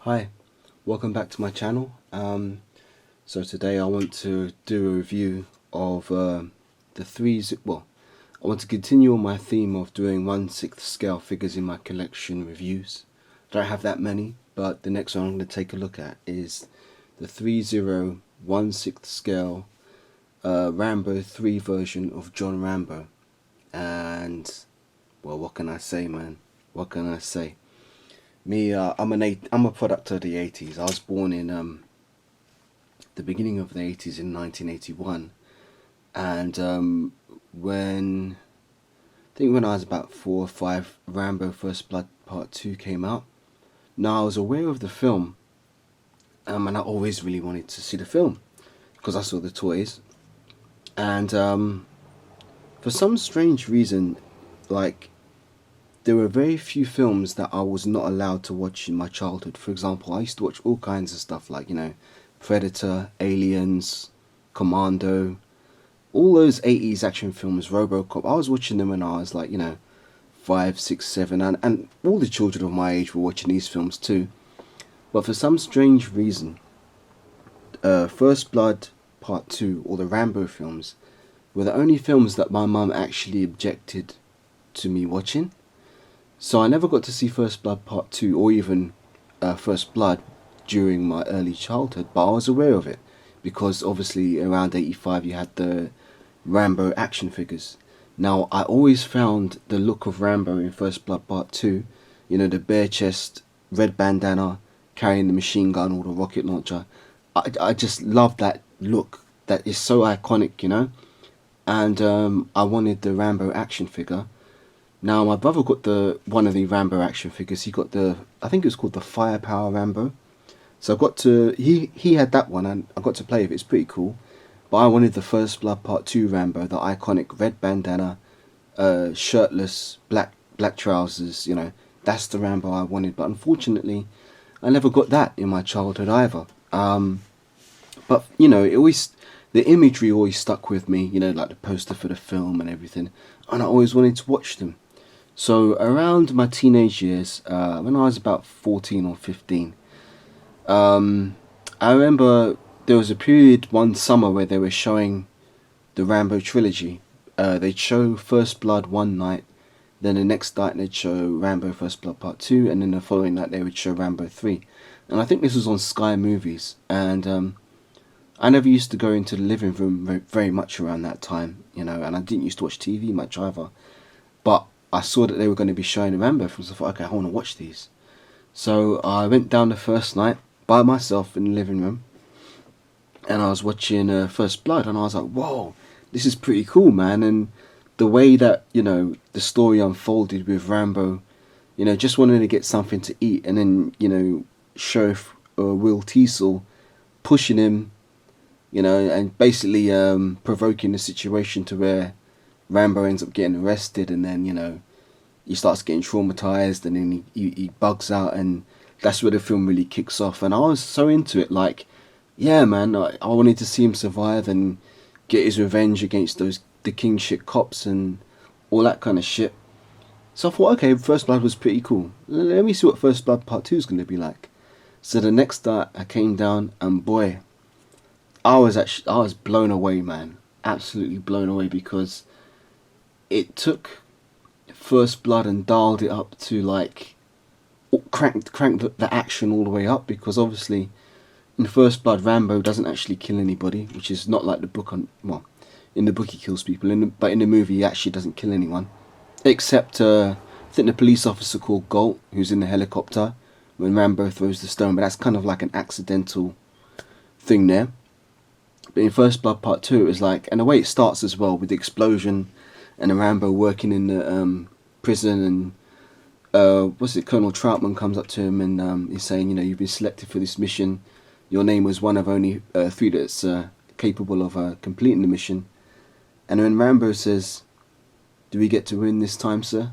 Hi, welcome back to my channel. So today I want to do a review of the I want to continue on my theme of doing 1/6 scale figures in my collection reviews. I don't have that many, but the next one I'm going to take a look at is the ThreeZero 1/6 scale Rambo 3 version of John Rambo. And well, what can I say, man? What can I say? I'm a product of the 80s. I was born in the beginning of the 80s in 1981, and when I was about 4 or 5, Rambo First Blood Part 2 came out. Now I was aware of the film, and I always really wanted to see the film because I saw the toys, and for some strange reason, like, there were very few films that I was not allowed to watch in my childhood. For example, I used to watch all kinds of stuff like, Predator, Aliens, Commando, all those 80s action films, Robocop. I was watching them when I was like, 5, 6, 7, and all the children of my age were watching these films too. But for some strange reason, First Blood Part 2, or the Rambo films, were the only films that my mum actually objected to me watching. So I never got to see First Blood Part 2 or even First Blood during my early childhood, but I was aware of it because obviously around 85 you had the Rambo action figures. Now I always found the look of Rambo in First Blood Part 2, the bare chest, red bandana, carrying the machine gun or the rocket launcher. I just love that look. That is so iconic, and I wanted the Rambo action figure. Now my brother got one of the Rambo action figures. He got I think it was called the Firepower Rambo. So I got to he had that one and I got to play with it. It's pretty cool. But I wanted the First Blood Part 2 Rambo, the iconic red bandana, shirtless, black trousers. That's the Rambo I wanted. But unfortunately, I never got that in my childhood either. But the imagery always stuck with me. Like the poster for the film and everything, and I always wanted to watch them. So around my teenage years, when I was about 14 or 15, I remember there was a period one summer where they were showing the Rambo trilogy. They'd show First Blood one night, then the next night they'd show Rambo First Blood Part 2, and then the following night they would show Rambo 3. And I think this was on Sky Movies, and I never used to go into the living room very much around that time, and I didn't used to watch TV much either. But I saw that they were going to be showing the Rambo films, so I thought, okay, I want to watch these. So I went down the first night by myself in the living room, and I was watching First Blood, and I was like, whoa, this is pretty cool, man. And the way that, the story unfolded with Rambo, just wanting to get something to eat, and then, Sheriff Will Teasel pushing him, and basically provoking the situation to where Rambo ends up getting arrested, and then he starts getting traumatized, and then he bugs out, and that's where the film really kicks off. And I was so into it, like, yeah, man, I wanted to see him survive and get his revenge against the king shit cops and all that kind of shit. So I thought, okay, First Blood was pretty cool. Let me see what First Blood Part 2 is going to be like. So the next night I came down, and boy, I was blown away, man. Absolutely blown away, because it took First Blood and dialed it up to, like, cranked the action all the way up, because obviously in First Blood Rambo doesn't actually kill anybody, which is not like the book. In the book he kills people, but in the movie he actually doesn't kill anyone, except I think the police officer called Galt, who's in the helicopter when Rambo throws the stone, but that's kind of like an accidental thing there. But in First Blood Part 2 it was like, and the way it starts as well with the explosion and the Rambo working in the prison, and Colonel Troutman comes up to him, and he's saying, you've been selected for this mission. Your name was one of only 3 that's capable of completing the mission. And when Rambo says, do we get to win this time, sir?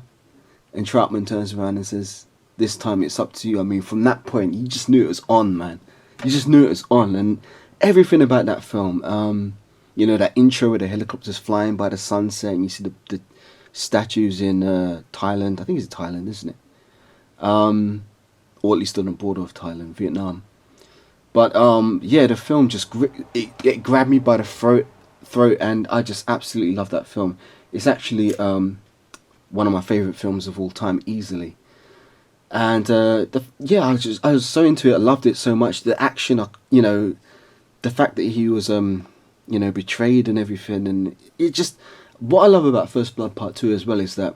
And Troutman turns around and says, this time it's up to you. I mean, from that point, you just knew it was on, man. You just knew it was on. And everything about that film, that intro where the helicopter's flying by the sunset, and you see the statues in Thailand. I think it's Thailand, isn't it? All or at least on the border of Thailand, Vietnam. But yeah, the film just it grabbed me by the throat, and I just absolutely love that film. It's actually one of my favorite films of all time, easily. And yeah, I was so into it. I loved it so much. The action, you know, the fact that he was you know, betrayed and everything, and it just, what I love about First Blood Part 2 as well is that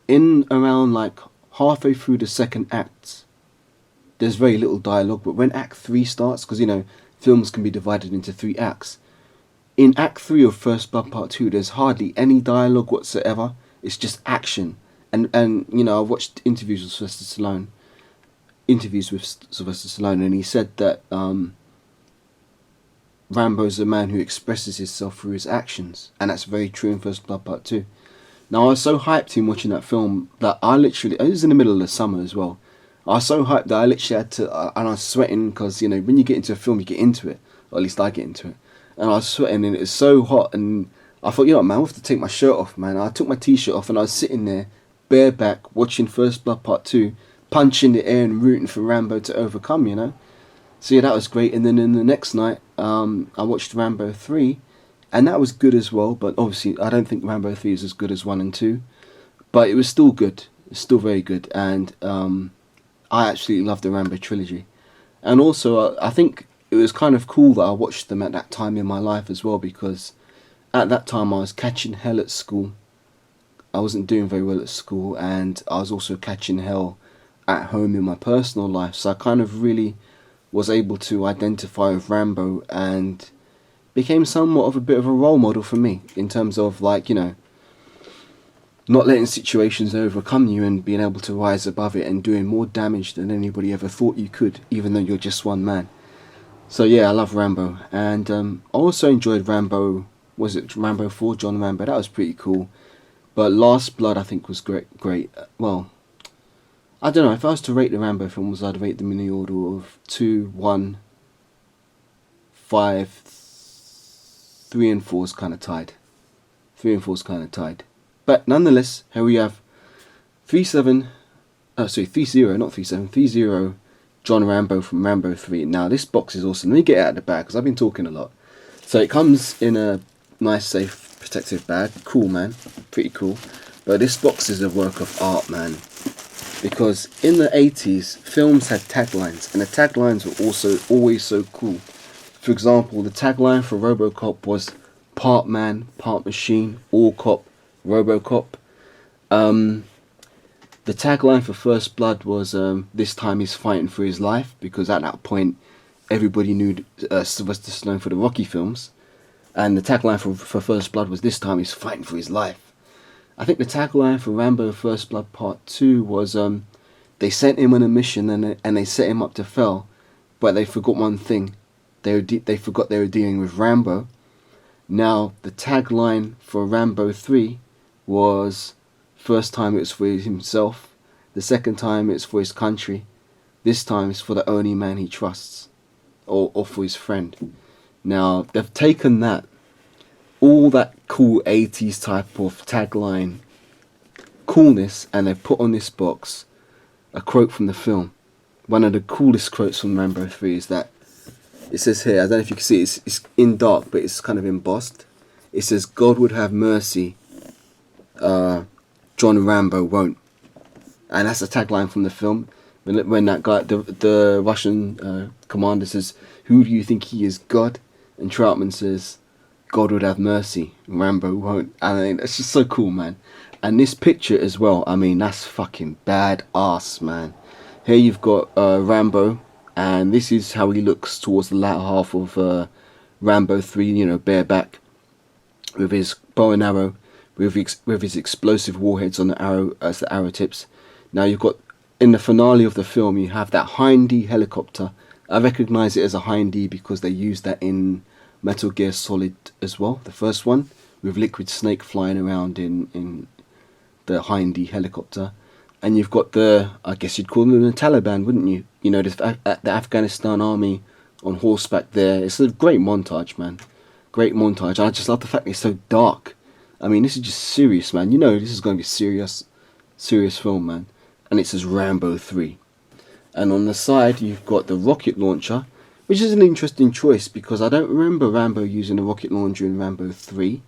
in around like halfway through the second act, there's very little dialogue, but when Act 3 starts, because you know films can be divided into 3 acts, in Act 3 of First Blood Part 2 there's hardly any dialogue whatsoever. It's just action. And you know, I've watched interviews with Sylvester Stallone, and he said that Rambo's a man who expresses himself through his actions, and that's very true in First Blood Part 2. Now, I was so hyped in watching that film that I literally, it was in the middle of the summer as well, I was so hyped that I literally had to, and I was sweating, because you know, when you get into a film you get into it, or at least I get into it, and I was sweating and it was so hot, and I thought, you know what, man, I have to take my shirt off, man. I took my t-shirt off and I was sitting there bareback watching First Blood Part 2, punching the air and rooting for Rambo to overcome, you know. So yeah, that was great. And then in the next night, I watched Rambo 3, and that was good as well. But obviously, I don't think Rambo 3 is as good as 1 and 2, but it was still good. It's still very good, and I absolutely love the Rambo trilogy. And also, I think it was kind of cool that I watched them at that time in my life as well, because at that time I was catching hell at school. I wasn't doing very well at school, and I was also catching hell at home in my personal life. So I kind of really was able to identify with Rambo, and became somewhat of a bit of a role model for me, in terms of, like, you know, not letting situations overcome you and being able to rise above it and doing more damage than anybody ever thought you could, even though you're just one man. So yeah, I love Rambo. And I also enjoyed Rambo, was it Rambo 4, John Rambo? That was pretty cool. But Last Blood, I think, was great. Well, I don't know, if I was to rate the Rambo films, I'd rate them in the order of 2, 1, 5, 3 and 4 is kind of tied. 3 and 4 is kind of tied. But nonetheless, here we have 3-7, sorry, 3-0, not 3-7, 3-0, John Rambo from Rambo 3. Now, this box is awesome. Let me get it out of the bag, because I've been talking a lot. So it comes in a nice, safe, protective bag. Cool, man. Pretty cool. But this box is a work of art, man. Because in the 80s, films had taglines, and the taglines were also always so cool. For example, the tagline for RoboCop was part man, part machine, all cop, RoboCop. The tagline for First Blood was this time he's fighting for his life, because at that point everybody knew Sylvester Stallone for the Rocky films, and the tagline for First Blood was this time he's fighting for his life. I think the tagline for Rambo First Blood Part 2 was they sent him on a mission and they set him up to fail, but they forgot one thing. They forgot they were dealing with Rambo. Now, the tagline for Rambo 3 was, first time it's for himself, the second time it's for his country, this time it's for the only man he trusts, or for his friend. Now, they've taken that, all that cool 80s type of tagline coolness, and they've put on this box a quote from the film. One of the coolest quotes from Rambo 3 is that, it says here, I don't know if you can see it, it's in dark, but it's kind of embossed. It says, God would have mercy, John Rambo won't. And that's a tagline from the film. When that guy, the Russian commander says, who do you think he is, God? And Troutman says, God would have mercy, Rambo won't. And I mean, it's just so cool, man. And this picture as well, I mean, that's fucking badass, man. Here you've got Rambo, and this is how he looks towards the latter half of Rambo 3, you know, bareback, with his bow and arrow, with his explosive warheads on the arrow as the arrow tips. Now you've got, in the finale of the film, you have that Hindy helicopter. I recognise it as a Hindy because they used that in Metal Gear Solid as well, the first one, with Liquid Snake flying around in the Hindy helicopter. And you've got the, I guess you'd call them the Taliban, wouldn't you? You know, the Afghanistan army on horseback there. It's a great montage, man. Great montage. I just love the fact it's so dark. I mean, this is just serious, man. You know, this is going to be serious film, man. And it says Rambo 3. And on the side, you've got the rocket launcher, which is an interesting choice because I don't remember Rambo using a rocket launcher in Rambo 3.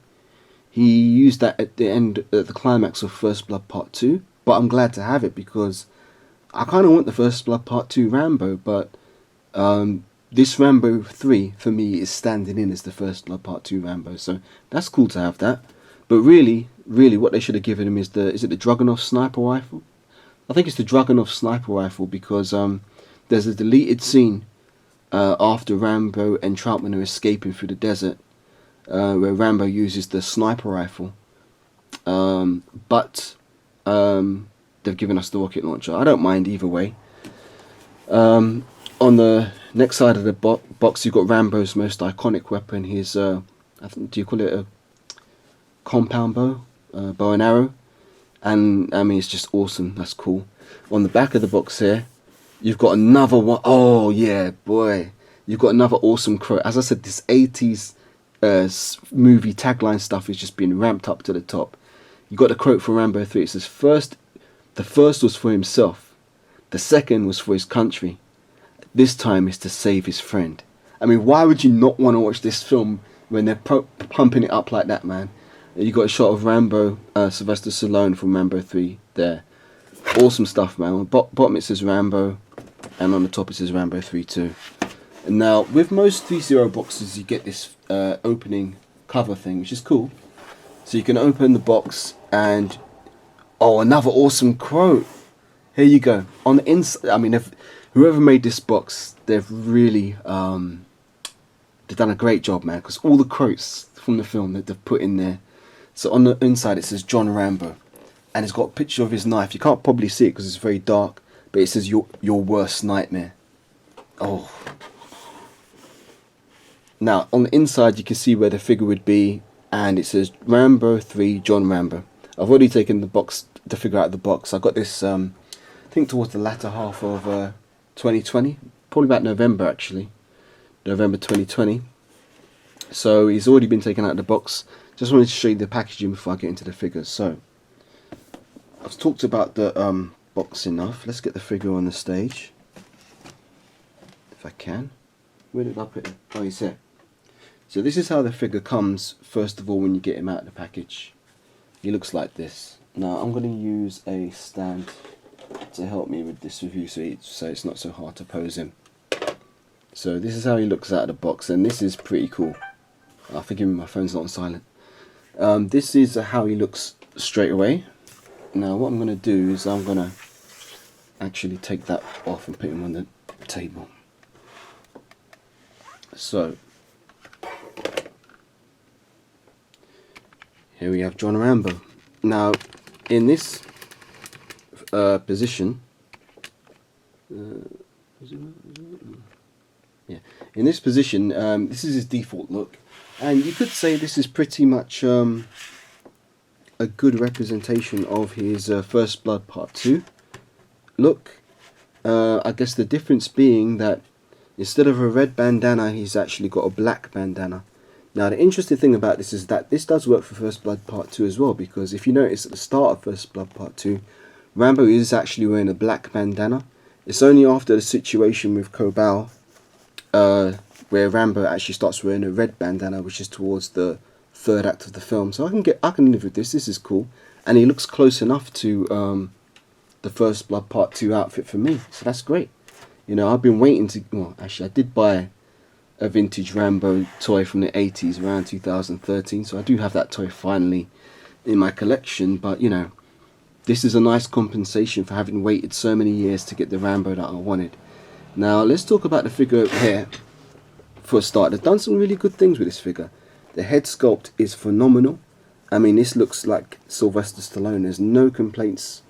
He used that at the end, at the climax of First Blood Part 2, but I'm glad to have it because I kind of want the First Blood Part 2 Rambo, but this Rambo 3 for me is standing in as the First Blood Part 2 Rambo, so that's cool to have that. But really, what they should have given him is it the Dragunov sniper rifle? I think it's the Dragunov sniper rifle because there's a deleted scene after Rambo and Troutman are escaping through the desert where Rambo uses the sniper rifle, but they've given us the rocket launcher. I don't mind either way. On the next side of the box, you've got Rambo's most iconic weapon. His, I think, do you call it a compound bow? Bow and arrow. And I mean, it's just awesome. That's cool. On the back of the box here, you've got another one. Oh yeah, boy. You've got another awesome quote. As I said, this 80s movie tagline stuff is just being ramped up to the top. You got the quote from Rambo 3. It says, the first was for himself. The second was for his country. This time is to save his friend. I mean, why would you not want to watch this film when they're pumping it up like that, man? You got a shot of Rambo, Sylvester Stallone from Rambo 3 there. Awesome stuff, man. On the bottom it says Rambo, and on the top it says Rambo 3 too. And now, with most ThreeZero boxes, you get this opening cover thing, which is cool. So you can open the box and... oh, another awesome quote. Here you go. On the inside, I mean, whoever made this box, they've really... they've done a great job, man, because all the quotes from the film that they've put in there. So on the inside it says John Rambo, and it's got a picture of his knife. You can't probably see it because it's very dark, but it says your worst nightmare. Oh. Now on the inside you can see where the figure would be, and it says Rambo 3 John Rambo. I've already taken the figure out of the box. I got this I think towards the latter half of 2020, probably about November actually, November 2020. So he's already been taken out of the box. Just wanted to show you the packaging before I get into the figures. So I've talked about the box enough. Let's get the figure on the stage, if I can. Where did I put it? Oh, he's here. So this is how the figure comes first of all when you get him out of the package. He looks like this. Now I'm going to use a stand to help me with this review so it's not so hard to pose him. So this is how he looks out of the box, and this is pretty cool. Forgive me, my phone's not on silent. This is how he looks straight away. Now what I'm going to do is I'm going to actually take that off and put him on the table. So here we have John Rambo. Now in this position, yeah, in this position, this is his default look. And you could say this is pretty much a good representation of his First Blood Part 2 look. I guess the difference being that instead of a red bandana, he's actually got a black bandana. Now the interesting thing about this is that this does work for First Blood Part 2 as well, because if you notice at the start of First Blood Part 2, Rambo is actually wearing a black bandana. It's only after the situation with Cobal where Rambo actually starts wearing a red bandana, which is towards the third act of the film. So I can live with this. This is cool, and he looks close enough to the First Blood Part 2 outfit for me. So that's great. You know, I've been waiting to. Well, actually, I did buy a vintage Rambo toy from the 80s around 2013, so I do have that toy finally in my collection. But you know, this is a nice compensation for having waited so many years to get the Rambo that I wanted. Now let's talk about the figure here. For a start, they've done some really good things with this figure. The head sculpt is phenomenal. I mean, this looks like Sylvester Stallone. There's no complaints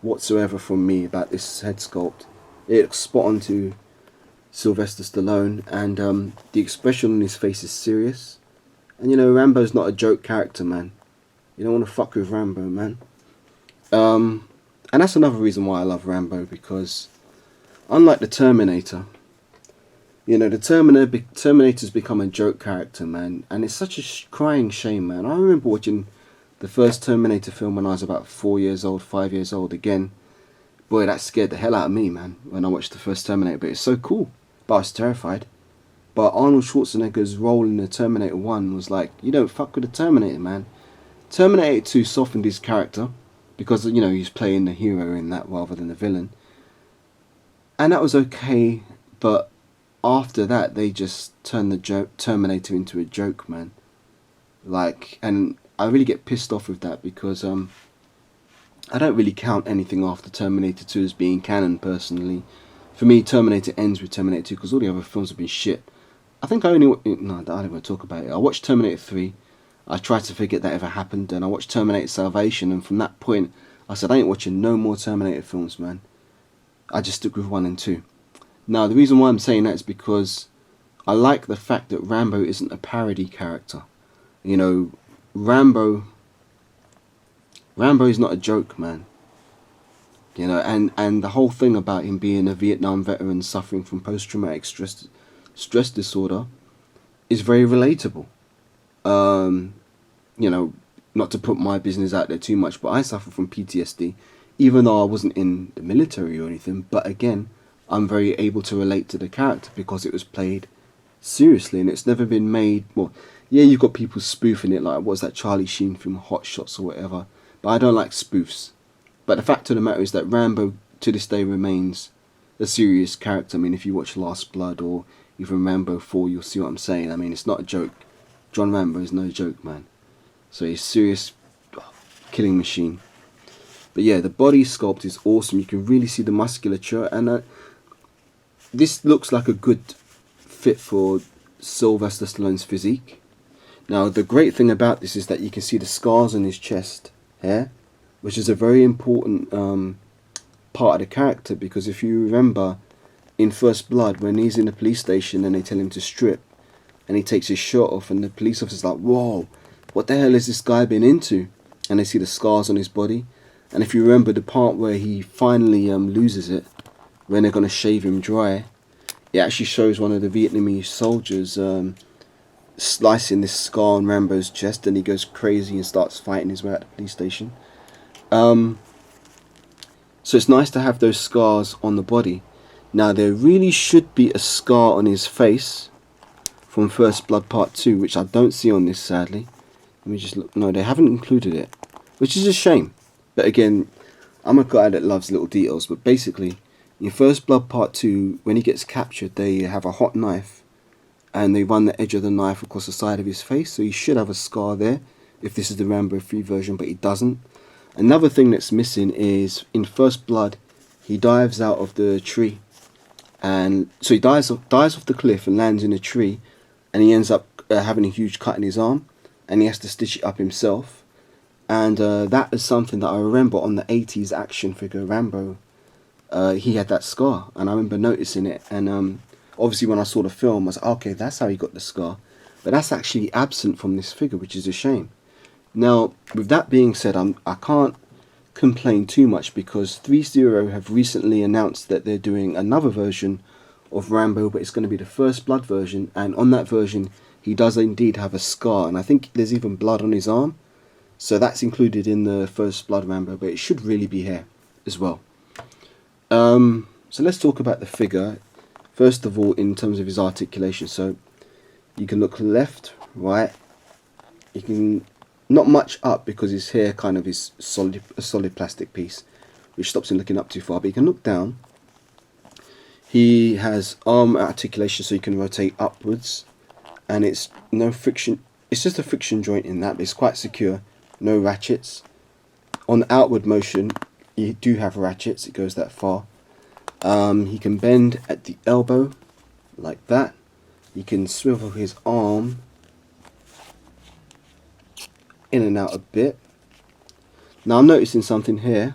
whatsoever from me about this head sculpt. It looks spot on to Sylvester Stallone, and the expression on his face is serious. And you know, Rambo's not a joke character, man. You don't want to fuck with Rambo, man. And that's another reason why I love Rambo, because unlike the Terminator, you know, the Terminator's become a joke character, man, and it's such a crying shame, man. I remember watching the first Terminator film when I was about 4 years old, 5 years old again, boy, that scared the hell out of me, man, when I watched the first Terminator. But it's so cool. But I was terrified. But Arnold Schwarzenegger's role in the Terminator 1 was like, you don't fuck with the Terminator, man. Terminator 2 softened his character because, you know, he's playing the hero in that rather than the villain. And that was okay, but after that, they just turned the Terminator into a joke, man. Like, and I really get pissed off with that because I don't really count anything after Terminator 2 as being canon, personally. For me, Terminator ends with Terminator 2 because all the other films have been shit. I think I only... No, I don't want to talk about it. I watched Terminator 3. I tried to forget that ever happened, and I watched Terminator Salvation, and from that point, I said, I ain't watching no more Terminator films, man. I just stuck with 1 and 2. Now, the reason why I'm saying that is because I like the fact that Rambo isn't a parody character. You know, Rambo is not a joke, man. You know, and the whole thing about him being a Vietnam veteran suffering from post-traumatic stress disorder is very relatable. You know, not to put my business out there too much, but I suffer from PTSD, even though I wasn't in the military or anything. But again, I'm very able to relate to the character because it was played seriously, and it's never been made. Well, yeah, you've got people spoofing it, like what's that Charlie Sheen film, Hot Shots or whatever. But I don't like spoofs. But the fact of the matter is that Rambo to this day remains a serious character. I mean, if you watch Last Blood or even Rambo 4, you'll see what I'm saying. I mean, it's not a joke. John Rambo is no joke, man. So he's a serious killing machine. But yeah, the body sculpt is awesome. You can really see the musculature, and this looks like a good fit for Sylvester Stallone's physique. Now, the great thing about this is that you can see the scars on his chest here, which is a very important part of the character, because if you remember in First Blood, when he's in the police station and they tell him to strip, and he takes his shirt off, and the police officer's like, whoa, what the hell has this guy been into? And they see the scars on his body. And if you remember the part where he finally loses it, when they're going to shave him dry, it actually shows one of the Vietnamese soldiers slicing this scar on Rambo's chest, and he goes crazy and starts fighting his way out of the police station. So it's nice to have those scars on the body. Now, there really should be a scar on his face from First Blood Part 2, which I don't see on this, sadly. Let me just look. No, they haven't included it, which is a shame. But again, I'm a guy that loves little details. But basically, in First Blood Part 2, when he gets captured, they have a hot knife, and they run the edge of the knife across the side of his face. So he should have a scar there, if this is the Rambo 3 version, but he doesn't. Another thing that's missing is, in First Blood, he dives out of the tree. And so he dives off the cliff and lands in a tree, and he ends up having a huge cut in his arm, and he has to stitch it up himself. And that is something that I remember on the 80s action figure Rambo. He had that scar, and I remember noticing it. And obviously when I saw the film, I was like, okay, that's how he got the scar. But that's actually absent from this figure, which is a shame. Now, with that being said, I can't complain too much, because ThreeZero have recently announced that they're doing another version of Rambo, but it's going to be the First Blood version, and on that version he does indeed have a scar, and I think there's even blood on his arm, so that's included in the First Blood Rambo, but it should really be here as well. So let's talk about the figure. First of all, in terms of his articulation, so you can look left, right, you can... Not much up, because his hair kind of is a solid plastic piece, which stops him looking up too far, but you can look down. He has arm articulation, so you can rotate upwards, and it's no friction. It's just a friction joint in that, but it's quite secure. No ratchets. On the outward motion, you do have ratchets. It goes that far. He can bend at the elbow like that. You can swivel his arm in and out a bit. Now I'm noticing something here.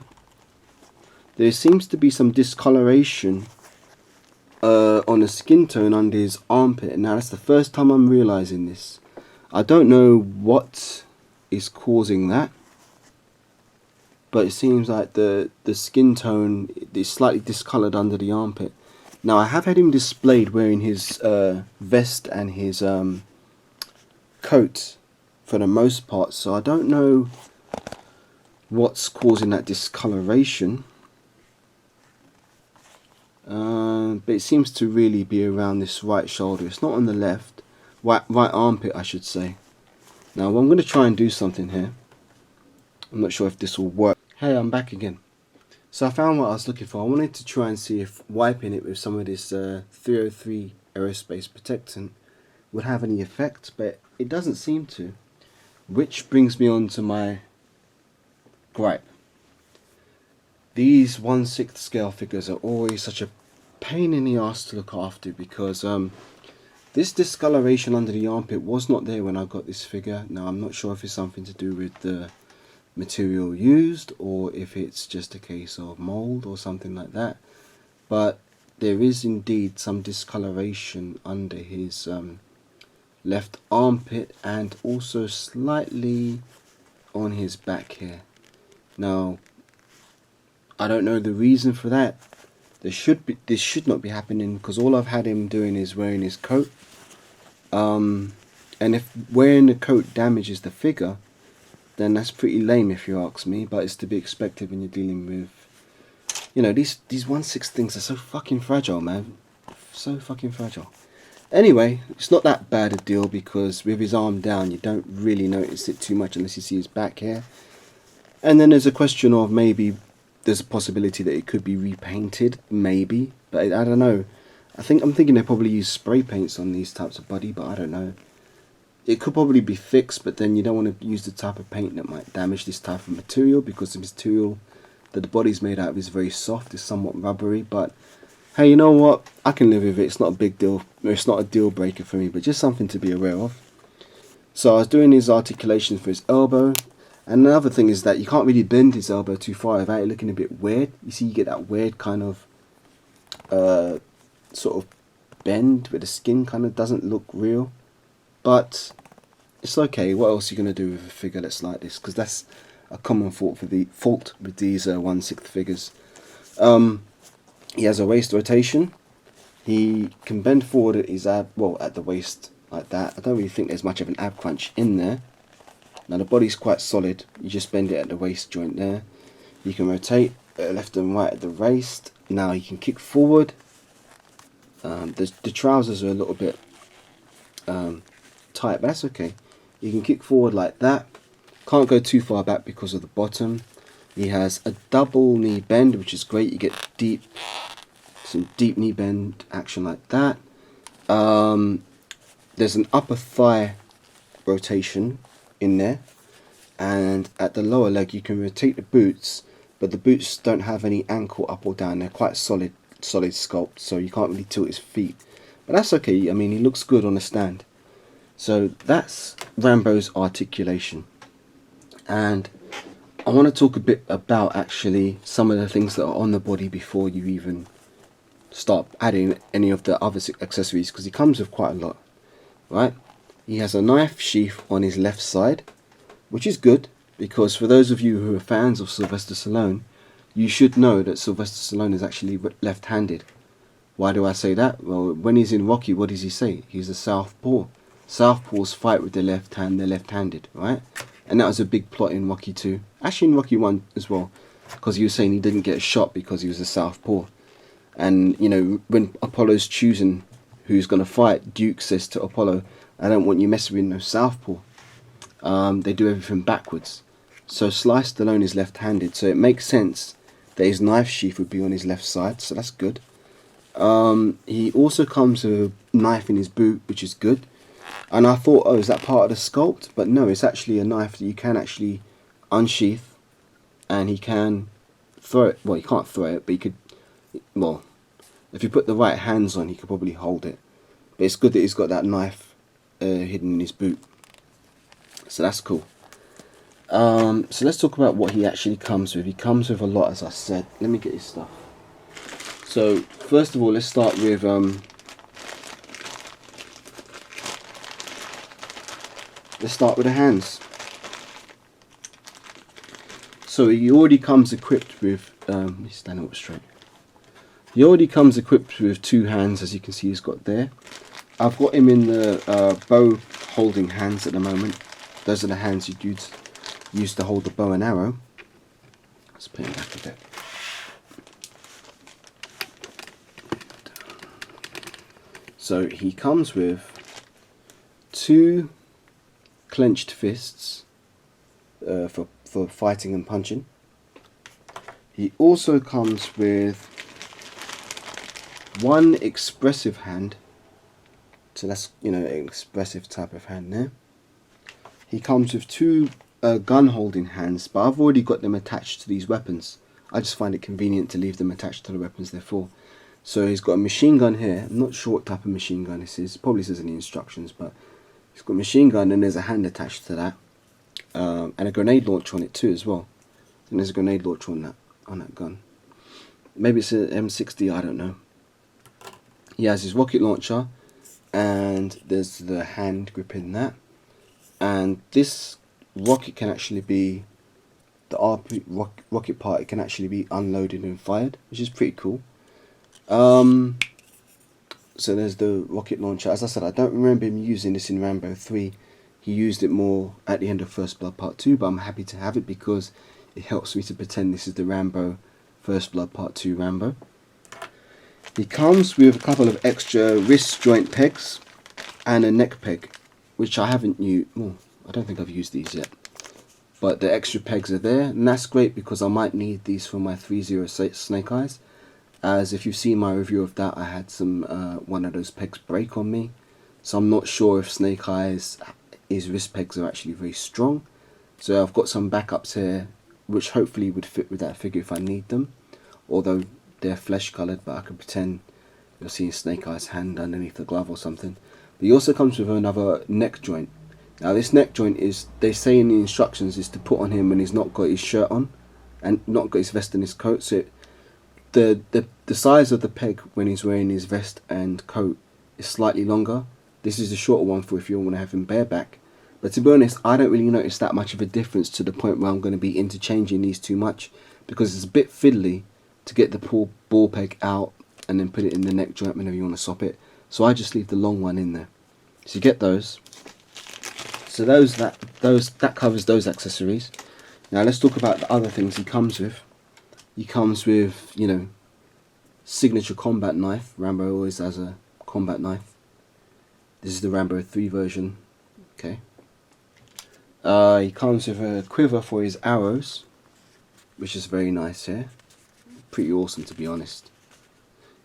There seems to be some discoloration on the skin tone under his armpit. Now that's the first time I'm realizing this. I don't know what is causing that, but it seems like the skin tone is slightly discolored under the armpit. Now I have had him displayed wearing his vest and his coat for the most part, so I don't know what's causing that discoloration. but it seems to really be around this right shoulder. It's not on the left, right armpit I should say. Now I'm going to try and do something here. I'm not sure if this will work. Hey, I'm back again. So I found what I was looking for. I wanted to try and see if wiping it with some of this 303 aerospace protectant would have any effect, but it doesn't seem to. Which brings me on to my gripe. These 1/6 scale figures are always such a pain in the ass to look after, because this discoloration under the armpit was not there when I got this figure. Now I'm not sure if it's something to do with the material used or if it's just a case of mold or something like that, but there is indeed some discoloration under his left armpit and also slightly on his back here. Now I don't know the reason for this should not be happening, because all I've had him doing is wearing his coat, and if wearing the coat damages the figure, then that's pretty lame if you ask me, but it's to be expected when you're dealing with, you know, these 1/6 things are so fucking fragile, man. So fucking fragile. Anyway, it's not that bad a deal, because with his arm down you don't really notice it too much unless you see his back here. And then there's a question of maybe there's a possibility that it could be repainted, maybe, but I don't know. I'm thinking they probably use spray paints on these types of body, but I don't know. It could probably be fixed, but then you don't want to use the type of paint that might damage this type of material, because the material that the body's made out of is very soft, it's somewhat rubbery. But hey, you know what? I can live with it. It's not a big deal. It's not a deal breaker for me, but just something to be aware of. So I was doing his articulation for his elbow, and another thing is that you can't really bend his elbow too far without it looking a bit weird. You see, you get that weird kind of sort of bend where the skin kind of doesn't look real. But it's okay. What else are you going to do with a figure that's like this? Because that's a common fault with these 1/6 figures. He has a waist rotation. He can bend forward at his at the waist like that. I don't really think there's much of an ab crunch in there. Now the body's quite solid. You just bend it at the waist joint there. You can rotate left and right at the waist. Now he can kick forward. The trousers are a little bit tight, but that's okay. You can kick forward like that. Can't go too far back because of the bottom. He has a double knee bend, which is great. You get some deep knee bend action like that. There's an upper thigh rotation in there, and at the lower leg you can rotate the boots, but the boots don't have any ankle up or down. They're quite solid sculpt, so you can't really tilt his feet, but that's okay. I mean, he looks good on a stand. So that's Rambo's articulation, and I want to talk a bit about actually some of the things that are on the body before you even start adding any of the other accessories, because he comes with quite a lot, right? He has a knife sheath on his left side, which is good, because for those of you who are fans of Sylvester Stallone, you should know that Sylvester Stallone is actually left-handed. Why do I say that? Well, when he's in Rocky, what does he say? He's a southpaw. Southpaws fight with their left hand, they're left-handed, right? And that was a big plot in Rocky 2. Actually in Rocky 1 as well, because he was saying he didn't get a shot because he was a southpaw. And, you know, when Apollo's choosing who's going to fight, Duke says to Apollo, I don't want you messing with no southpaw. They do everything backwards. So Sly Stallone is left-handed, so it makes sense that his knife sheath would be on his left side, so that's good. He also comes with a knife in his boot, which is good. And I thought, oh, is that part of the sculpt? But no, it's actually a knife that you can actually unsheath, and he can throw it. Well, he can't throw it, but he could, well, if you put the right hands on, he could probably hold it. But it's good that he's got that knife hidden in his boot. So that's cool. So let's talk about what he actually comes with. He comes with a lot, as I said. Let me get his stuff. So first of all, let's start with the hands. So he already comes equipped with let me stand up straight. He already comes equipped with two hands, as you can see he's got there. I've got him in the bow holding hands at the moment. Those are the hands you'd use to hold the bow and arrow. Let's put him back a bit. So he comes with 2 clenched fists for fighting and punching. He also comes with 1 expressive hand. So that's, an expressive type of hand there. He comes with 2 gun holding hands, but I've already got them attached to these weapons. I just find it convenient to leave them attached to the weapons they're for. So he's got a machine gun here. I'm not sure what type of machine gun this is. It probably says in the instructions, but he's got a machine gun and there's a hand attached to that. And a grenade launcher on it too as well. And there's a grenade launcher on that gun. Maybe it's an M60, I don't know. He has his rocket launcher, and there's the hand grip in that. And this rocket can actually be, the RP rocket part, it can actually be unloaded and fired, which is pretty cool. So there's the rocket launcher. As I said, I don't remember him using this in Rambo 3. He used it more at the end of First Blood Part 2, but I'm happy to have it because it helps me to pretend this is the Rambo First Blood Part 2 Rambo. He comes with a couple of extra wrist joint pegs and a neck peg, which I haven't used. Well, I don't think I've used these yet. But the extra pegs are there, and that's great because I might need these for my ThreeZero Snake Eyes. As if you've seen my review of that, I had some one of those pegs break on me. So I'm not sure if Snake Eyes, his wrist pegs are actually very strong. So I've got some backups here, which hopefully would fit with that figure if I need them. Although they're flesh coloured, but I can pretend you're seeing Snake Eyes' hand underneath the glove or something. But he also comes with another neck joint. Now this neck joint is, they say in the instructions, is to put on him when he's not got his shirt on and not got his vest and his coat. So the size of the peg when he's wearing his vest and coat is slightly longer. This is the shorter one for if you want to have him bareback. But to be honest, I don't really notice that much of a difference to the point where I'm going to be interchanging these too much, because it's a bit fiddly to get the ball peg out and then put it in the neck joint whenever you want to swap it. So I just leave the long one in there. So you get those. So that covers those accessories. Now let's talk about the other things he comes with. He comes with, signature combat knife. Rambo always has a combat knife. This is the Rambo 3 version. Okay. He comes with a quiver for his arrows, which is very nice here. Pretty awesome, to be honest.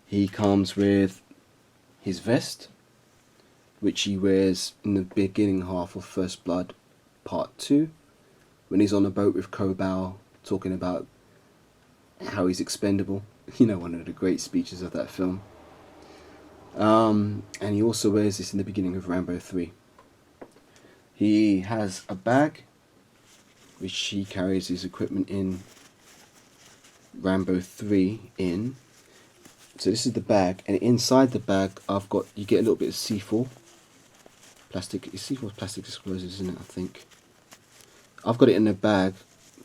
He comes with his vest, which he wears in the beginning half of First Blood Part 2, when he's on a boat with Kobal talking about how he's expendable. One of the great speeches of that film. And he also wears this in the beginning of Rambo 3. He has a bag, which he carries his equipment in Rambo 3 in. So this is the bag, and inside the bag you get a little bit of C4 plastic. C4 plastic explosives, isn't it? I think I've got it in the bag,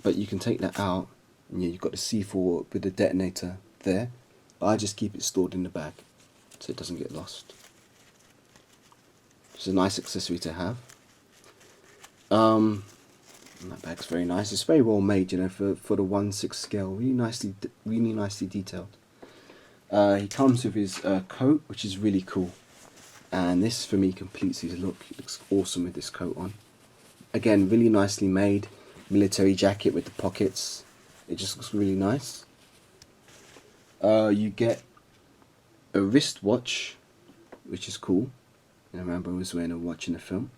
but you can take that out, and you've got the C4 with the detonator there. But I just keep it stored in the bag so it doesn't get lost. It's a nice accessory to have. And that bag's very nice. It's very well made, for the 1/6 scale. Really nicely detailed. He comes with his coat, which is really cool. And this, for me, completes his look. He looks awesome with this coat on. Again, really nicely made. Military jacket with the pockets. It just looks really nice. You get a wristwatch, which is cool. Rambo was wearing a watch in the film.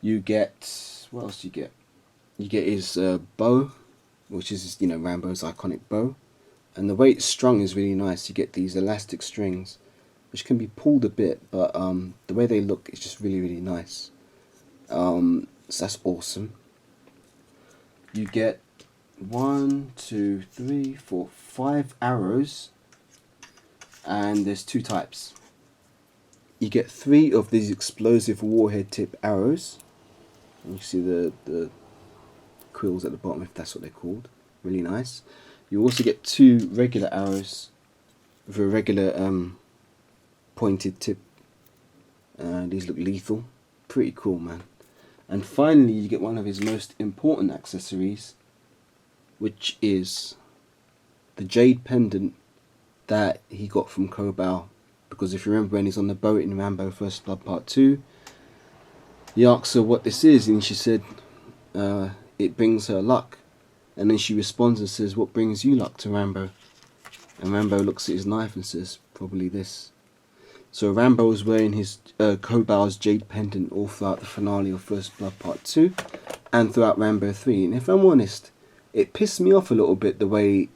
You get, what else do you get? You get his bow, which is, Rambo's iconic bow. And the way it's strung is really nice. You get these elastic strings, which can be pulled a bit, but the way they look is just really, really nice. So that's awesome. You get 1, 2, 3, 4, 5 arrows, and there's 2 types. You get 3 of these explosive warhead tip arrows. And you see the quills at the bottom, if that's what they're called. Really nice. You also get 2 regular arrows with a regular pointed tip. These look lethal. Pretty cool, man. And finally, you get one of his most important accessories, which is the jade pendant that he got from Kobal because if you remember when he's on the boat in Rambo First Blood Part 2, he asks her what this is, and she said, it brings her luck. And then she responds and says, what brings you luck to Rambo? And Rambo looks at his knife and says, probably this. So Rambo was wearing his Kobal's jade pendant all throughout the finale of First Blood Part 2 and throughout Rambo 3. And if I'm honest, it pissed me off a little bit the way,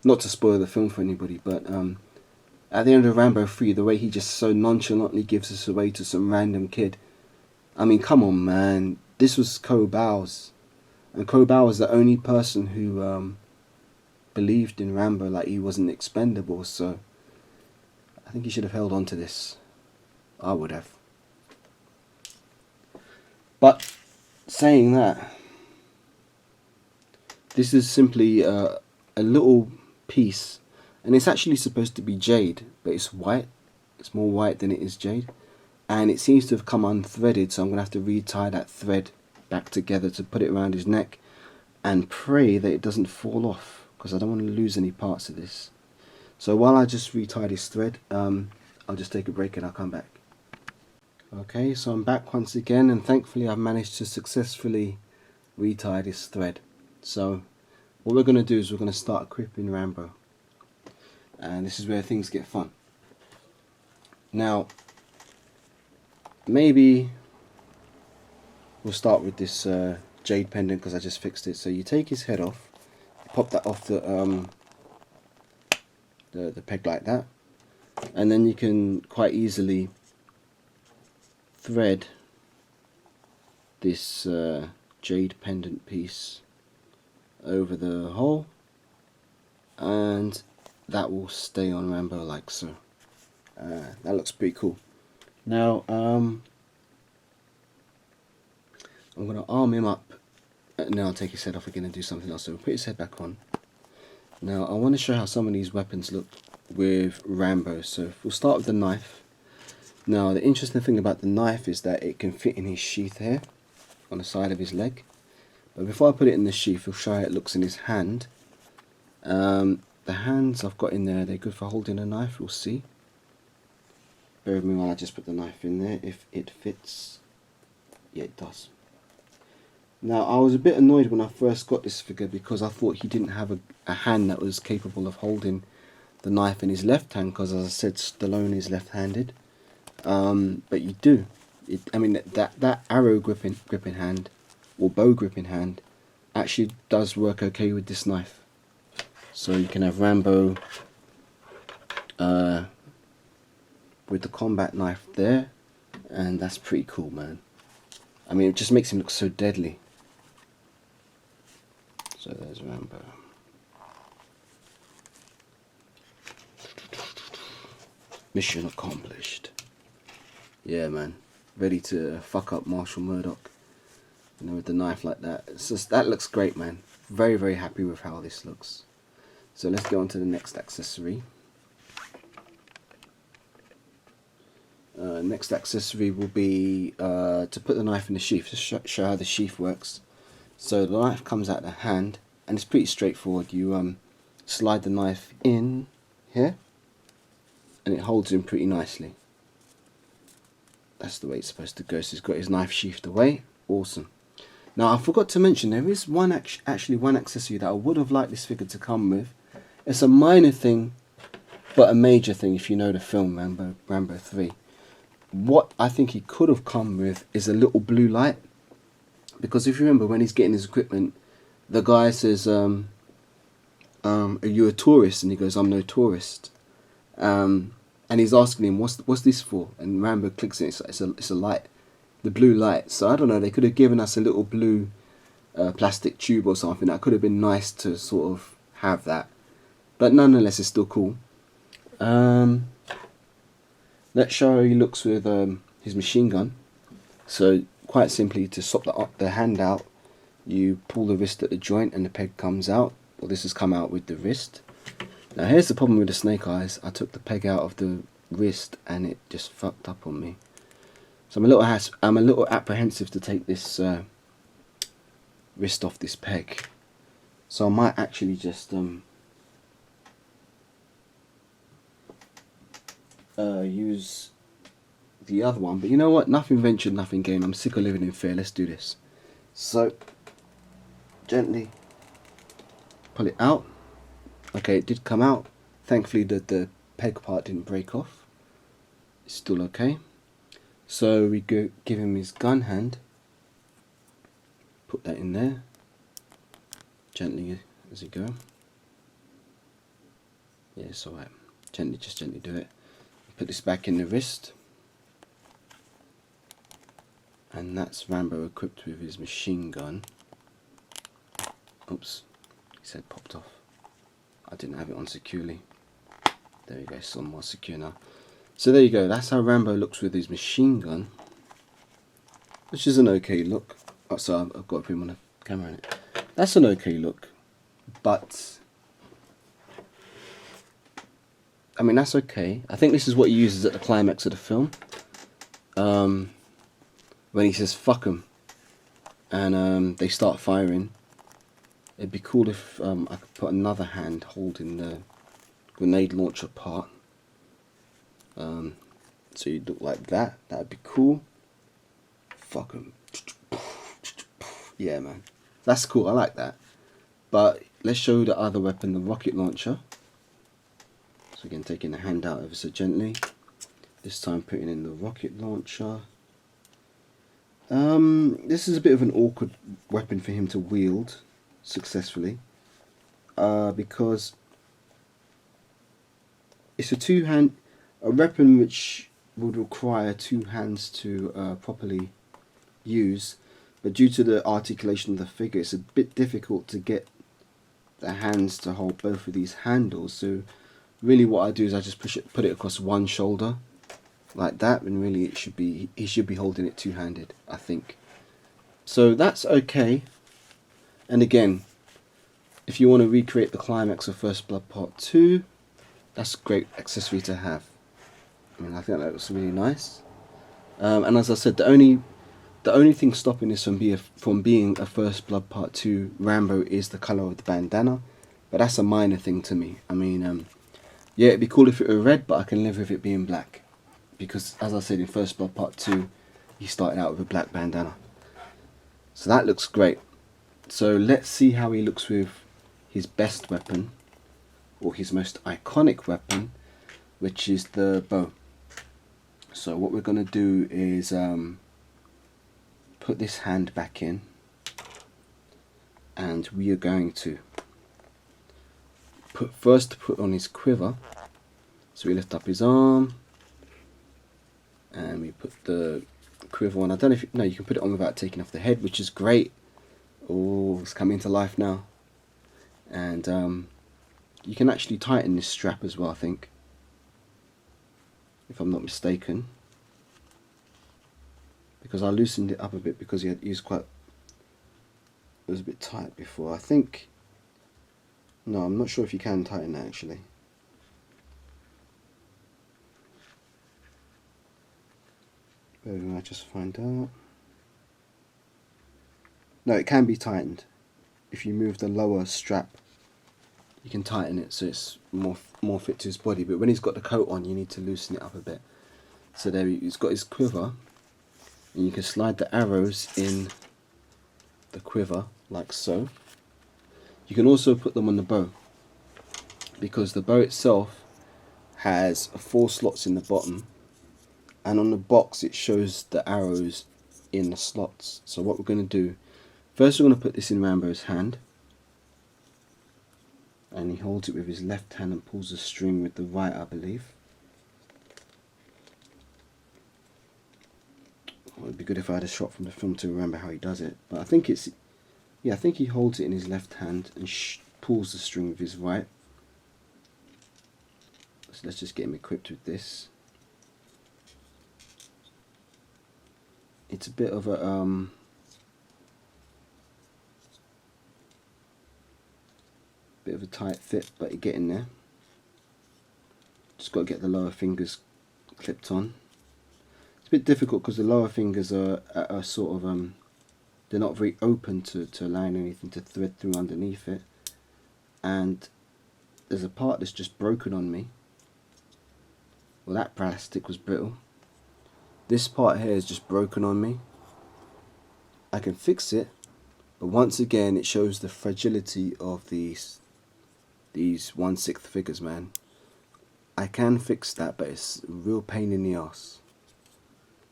not to spoil the film for anybody, but at the end of Rambo 3, the way he just so nonchalantly gives us away to some random kid. I mean, come on, man. This was Kobal's. And Kobal was the only person who believed in Rambo, like he wasn't expendable, so I think he should have held on to this. I would have. But saying that, this is simply a little piece, and it's actually supposed to be jade, but it's white. It's more white than it is jade, and it seems to have come unthreaded, so I'm going to have to retie that thread back together to put it around his neck and pray that it doesn't fall off, because I don't want to lose any parts of this. So while I just retie this thread, I'll just take a break and I'll come back. Okay, so I'm back once again, and thankfully I've managed to successfully retie this thread. So what we're going to do is we're going to start equipping Rambo, and this is where things get fun. Now, maybe we'll start with this jade pendant because I just fixed it. So you take his head off, pop that off the peg like that, and then you can quite easily thread this jade pendant piece over the hole, and that will stay on Rambo like so. That looks pretty cool. Now I'm going to arm him up, and then I'll take his head off again and do something else. So we'll put his head back on. Now I want to show how some of these weapons look with Rambo. So we'll start with the knife. Now the interesting thing about the knife is that it can fit in his sheath here on the side of his leg. But before I put it in the sheath, we'll show how it looks in his hand. The hands I've got in there, they're good for holding a knife, we'll see. Bear with me while I just put the knife in there, if it fits. Yeah, it does. Now I was a bit annoyed when I first got this figure because I thought he didn't have a hand that was capable of holding the knife in his left hand, because as I said, Stallone is left-handed. But you do. I mean that arrow gripping hand, or bow gripping hand, actually does work okay with this knife. So you can have Rambo with the combat knife there, and that's pretty cool, man. I mean, it just makes him look so deadly. So there's Rambo. Mission accomplished. Yeah, man. Ready to fuck up Marshall Murdoch. You know, with the knife like that. It's just, that looks great, man. Very, very happy with how this looks. So let's go on to the next accessory. Next accessory will be to put the knife in the sheath. Just show how the sheath works. So the knife comes out the hand, and it's pretty straightforward. You slide the knife in here, and it holds him pretty nicely. That's the way it's supposed to go. So he's got his knife sheathed away. Awesome. Now I forgot to mention, there is one actually one accessory that I would have liked this figure to come with. It's a minor thing, but a major thing if you know the film Rambo 3. What I think he could have come with is a little blue light, because if you remember when he's getting his equipment, the guy says, "Are you a tourist?" And he goes, "I'm no tourist." And he's asking him, "What's this for?" And Rambo clicks it. It's a light, the blue light. So I don't know. They could have given us a little blue plastic tube or something. That could have been nice to sort of have that. But nonetheless, it's still cool. Let's show how he looks with his machine gun. So quite simply, to swap the hand out, you pull the wrist at the joint and the peg comes out. Well, this has come out with the wrist. Now here's the problem with the snake eyes. I took the peg out of the wrist and it just fucked up on me. So I'm a little apprehensive to take this wrist off this peg. So I might actually just use the other one. But you know what? Nothing ventured, nothing gained. I'm sick of living in fear. Let's do this. So, gently pull it out. Okay, it did come out. Thankfully, the peg part didn't break off. It's still okay. So we go give him his gun hand. Put that in there. Gently as you go. Yeah, it's alright. Just gently do it. Put this back in the wrist. And that's Rambo equipped with his machine gun. Oops, his head popped off. I didn't have it on securely. There we go, it's on more secure now. So there you go, that's how Rambo looks with his machine gun. Which is an okay look. Oh, sorry, I've got to put him on a camera in it. That's an okay look. But I mean, that's okay. I think this is what he uses at the climax of the film. When he says fuck 'em and they start firing. It'd be cool if I could put another hand holding the grenade launcher part. So you'd look like that. That'd be cool. Fuck 'em. Yeah, man. That's cool. I like that. But let's show the other weapon, the rocket launcher. So again, taking the hand out ever so gently. This time putting in the rocket launcher. This is a bit of an awkward weapon for him to wield successfully. Because it's a weapon which would require two hands to properly use. But due to the articulation of the figure, it's a bit difficult to get the hands to hold both of these handles. So really what I do is I just put it across one shoulder like that, and really he should be holding it two-handed, I think. So that's okay. And again, if you want to recreate the climax of First Blood Part 2, that's a great accessory to have. I mean, I think that looks really nice. And as I said, the only thing stopping this from being a First Blood Part 2 Rambo is the colour of the bandana. But that's a minor thing to me. I mean, yeah, it'd be cool if it were red, but I can live with it being black. Because, as I said, in First Blood Part 2, he started out with a black bandana. So that looks great. So let's see how he looks with his best weapon, or his most iconic weapon, which is the bow. So what we're going to do is put this hand back in, and we are going to put on his quiver. So we lift up his arm, and we put the quiver on. I don't know if you can put it on without taking off the head, which is great. Oh, it's coming to life now. And you can actually tighten this strap as well, I think, if I'm not mistaken, because I loosened it up a bit because it was a bit tight before. I think, no, I'm not sure if you can tighten that actually. I just find out. No, it can be tightened. If you move the lower strap, you can tighten it so it's more fit to his body. But when he's got the coat on, you need to loosen it up a bit. So there he's got his quiver, and you can slide the arrows in the quiver like so. You can also put them on the bow, because the bow itself has 4 slots in the bottom, and on the box it shows the arrows in the slots. So what we're going to do, first we're going to put this in Rambo's hand, and he holds it with his left hand and pulls the string with the right, I believe. Well, it'd be good if I had a shot from the film to remember how he does it, but I think I think he holds it in his left hand and pulls the string with his right. So let's just get him equipped with this. It's a bit of a tight fit, but you're getting there. Just got to get the lower fingers clipped on. It's a bit difficult because the lower fingers are sort of they're not very open to allowing anything to thread through underneath it, and there's a part that's just broken on me Well, that plastic was brittle. This part here is just broken on me. I can fix it, but once again it shows the fragility of these 1/6 figures, man. I can fix that, but it's a real pain in the ass.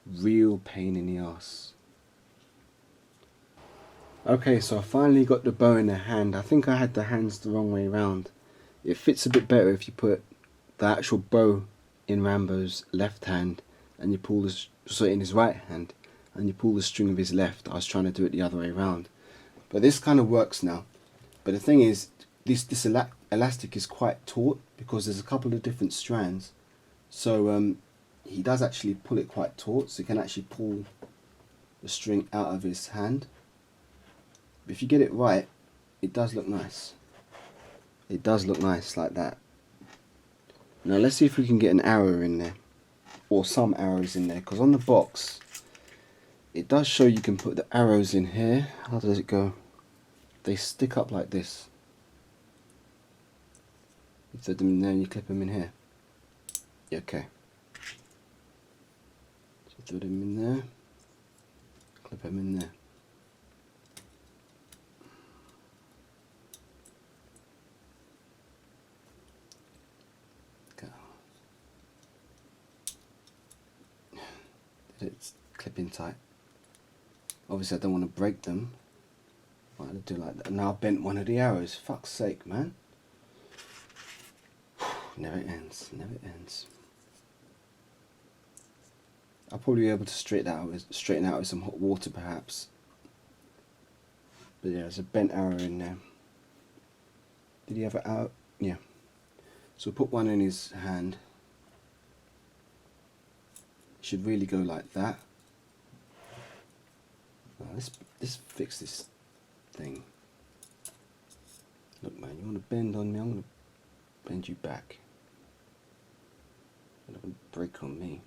Real pain in the ass. Okay, so I finally got the bow in the hand. I think I had the hands the wrong way around. It fits a bit better if you put the actual bow in Rambo's left hand and you pull in his right hand and you pull the string of his left. I was trying to do it the other way around, but this kind of works now. But the thing is, this elastic is quite taut because there's a couple of different strands, so he does actually pull it quite taut, so you can actually pull the string out of his hand. But if you get it right, it does look nice. It does look nice like that. Now let's see if we can get an arrow in there, or some arrows in there, because on the box it does show you can put the arrows in here. How does it go? They stick up like this. You throw them in there and you clip them in here. Yeah, okay. So throw them in there, clip them in there. It's clipping tight. Obviously I don't want to break them. I'll do like that. Now I've bent one of the arrows. Fuck's sake, man. Never ends, never ends. I'll probably be able to straighten out with some hot water perhaps. But yeah, there's a bent arrow in there. Did he have an arrow? Yeah. So we'll put one in his hand. Should really go like that. Let's fix this thing. Look, man, you want to bend on me? I'm going to bend you back. You're not going to break on me.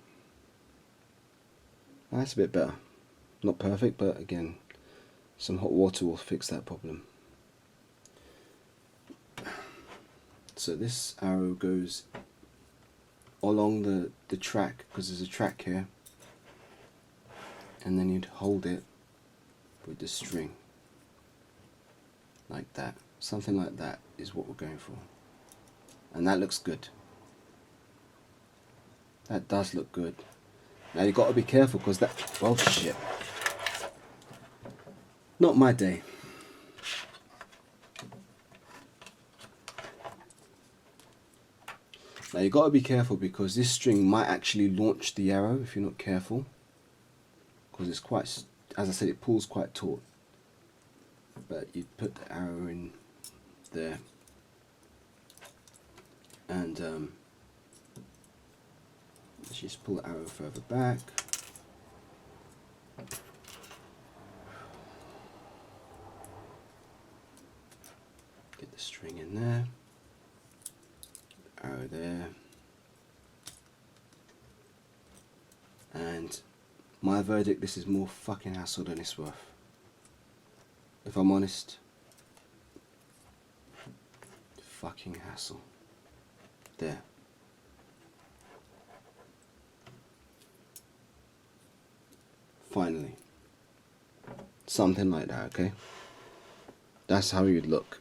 That's a bit better. Not perfect, but again, some hot water will fix that problem. So this arrow goes along the track, because there's a track here, and then you'd hold it with the string like that. Something like that is what we're going for, and that looks good. That does look good. Now you've got to be careful, because that, well, shit, not my day. Now you've got to be careful, because this string might actually launch the arrow if you're not careful, because it's quite, as I said, it pulls quite taut. But you put the arrow in there, and let's just pull the arrow further back. Get the string in there. Arrow there, and my verdict, this is more fucking hassle than it's worth, if I'm honest. Fucking hassle. There. Finally, something like that. Okay, that's how you'd look.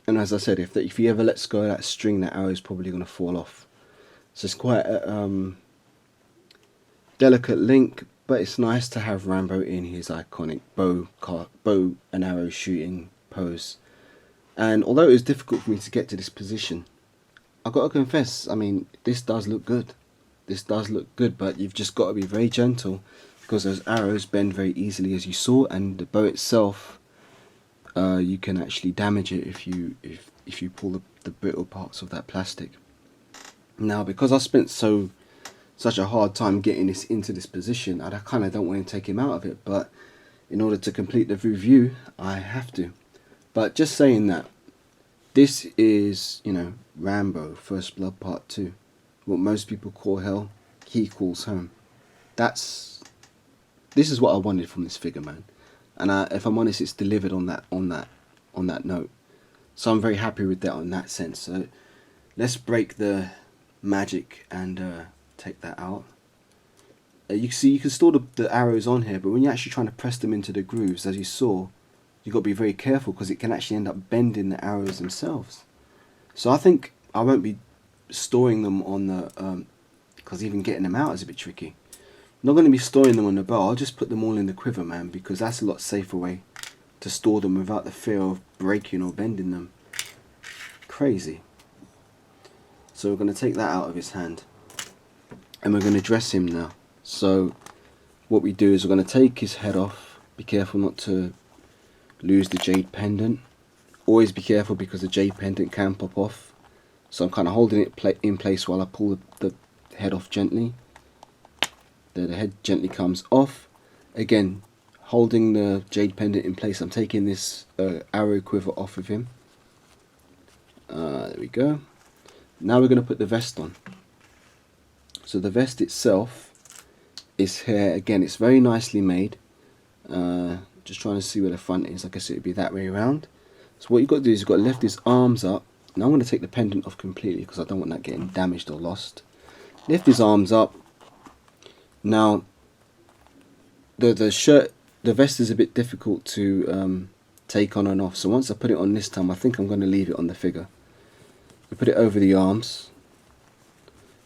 And as I said, if he ever lets go of that string, that arrow is probably going to fall off. So it's quite a delicate link, but it's nice to have Rambo in his iconic bow and arrow shooting pose. And although it was difficult for me to get to this position, I've got to confess, I mean, this does look good. This does look good, but you've just got to be very gentle, because those arrows bend very easily, as you saw, and the bow itself, you can actually damage it if you pull the brittle parts of that plastic. Now, because I spent such a hard time getting this into this position, I kind of don't want to take him out of it, but in order to complete the review, I have to. But just saying that, this is, you know, Rambo First Blood Part 2. What most people call hell, he calls home. This is what I wanted from this figure, man. And if I'm honest, it's delivered on that note. So I'm very happy with that on that sense. So let's break the magic and take that out. You can see you can store the arrows on here, but when you're actually trying to press them into the grooves, as you saw, you've got to be very careful because it can actually end up bending the arrows themselves. So I think I won't be storing them on the, because even getting them out is a bit tricky. I'm not going to be storing them on the bow. I'll just put them all in the quiver, man, because that's a lot safer way to store them without the fear of breaking or bending them. Crazy. So we're going to take that out of his hand, and we're going to dress him now. So what we do is we're going to take his head off. Be careful not to lose the jade pendant. Always be careful because the jade pendant can pop off. So I'm kind of holding it in place while I pull the head off gently. There, the head gently comes off. Again, holding the jade pendant in place, I'm taking this arrow quiver off of him. There we go. Now we're going to put the vest on. So the vest itself is here. Again, it's very nicely made. Just trying to see where the front is. I guess it would be that way around. So what you've got to do is you've got to lift his arms up. Now I'm going to take the pendant off completely because I don't want that getting damaged or lost. Lift his arms up. Now the vest is a bit difficult to take on and off. So once I put it on this time, I think I'm going to leave it on the figure. We put it over the arms.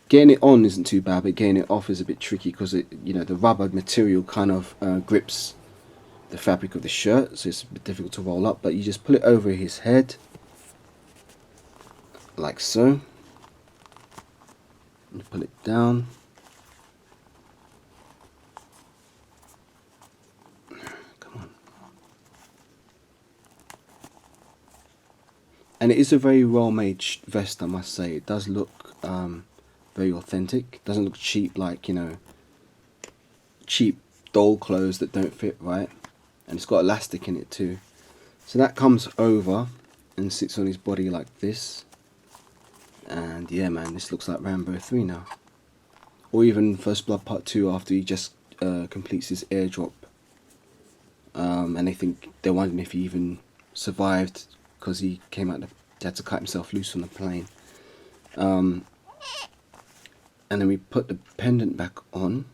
Getting it on isn't too bad, but getting it off is a bit tricky because it, you know, the rubber material kind of grips the fabric of the shirt, so it's a bit difficult to roll up. But you just pull it over his head, like so. And pull it down. Come on. And it is a very well-made vest, I must say. It does look very authentic. Doesn't look cheap, like, you know, cheap doll clothes that don't fit right. And it's got elastic in it too. So that comes over and sits on his body like this. And yeah, man, this looks like Rambo 3 now. Or even First Blood Part 2 after he just completes his airdrop. And they're wondering if he even survived because he came out, he had to cut himself loose on the plane. And then we put the pendant back on.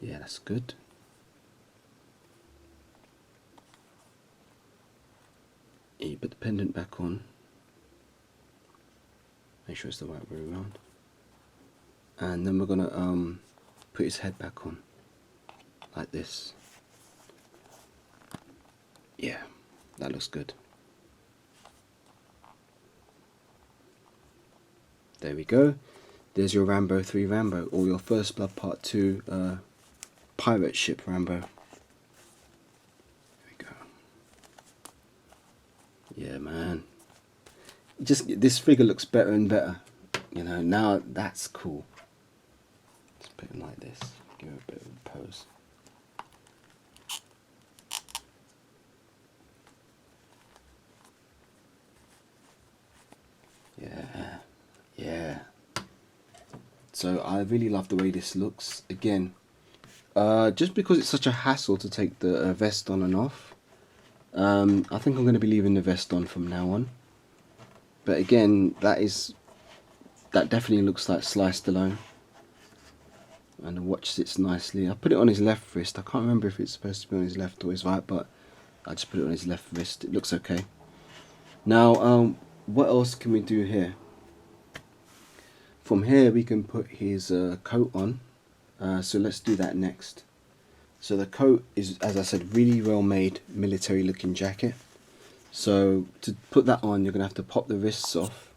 Yeah, that's good. Yeah, you put the pendant back on. Make sure it's the right way around. And then we're gonna put his head back on, like this. Yeah, that looks good. There we go. There's your Rambo 3 Rambo, or your First Blood Part 2 pirate ship Rambo. There we go. Yeah, man. Just this figure looks better and better. You know, now that's cool. Let's put it like this. Give it a bit of a pose. Yeah. Yeah. So I really love the way this looks. Again, just because it's such a hassle to take the vest on and off, I think I'm going to be leaving the vest on from now on. But again, that definitely looks like sliced alone. And the watch sits nicely. I put it on his left wrist. I can't remember if it's supposed to be on his left or his right, but I just put it on his left wrist. It looks okay. Now, what else can we do here? From here we can put his coat on, so let's do that next. So the coat is, as I said, really well made military looking jacket. So to put that on, you're going to have to pop the wrists off.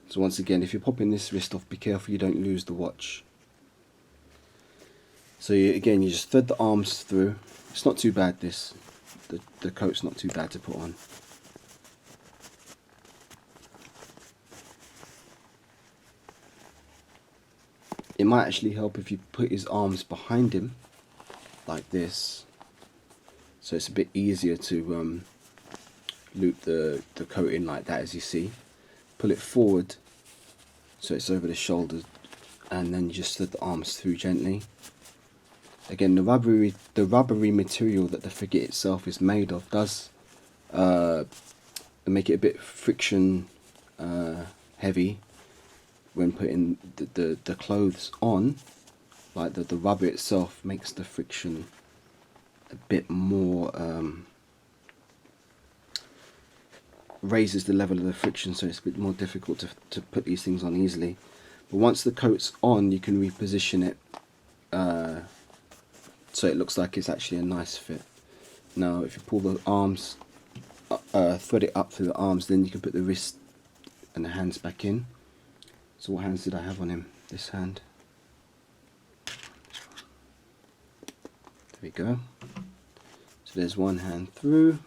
So once again, if you're popping this wrist off, be careful you don't lose the watch. So again, you just thread the arms through. It's not too bad, this. The coat's not too bad to put on. It might actually help if you put his arms behind him, like this. So it's a bit easier to loop the coat in like that, as you see. Pull it forward so it's over the shoulders, and then you just slid the arms through gently. Again, the rubbery material that the figure itself is made of does and make it a bit friction heavy when putting the clothes on. Like the rubber itself makes the friction a bit more, raises the level of the friction, so it's a bit more difficult to put these things on easily. But once the coat's on, you can reposition it so it looks like it's actually a nice fit. Now if you pull the arms, thread it up through the arms, then you can put the wrist and the hands back in. So what hands did I have on him? This hand. There we go. So there's one hand through.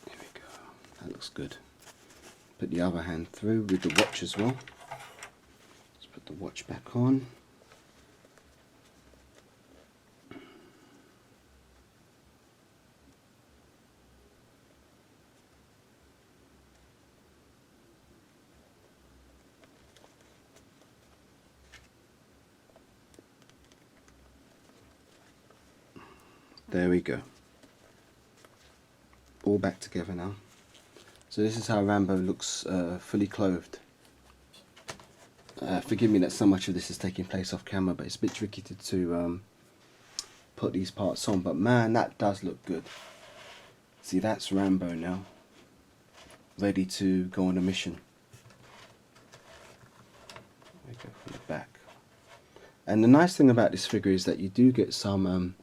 There we go. That looks good. Put the other hand through with the watch as well. Let's put the watch back on. There we go. All back together now. So this is how Rambo looks fully clothed. Forgive me that so much of this is taking place off camera, but it's a bit tricky to put these parts on. But man, that does look good. See, that's Rambo now, ready to go on a mission. There we go from the back. And the nice thing about this figure is that you do get some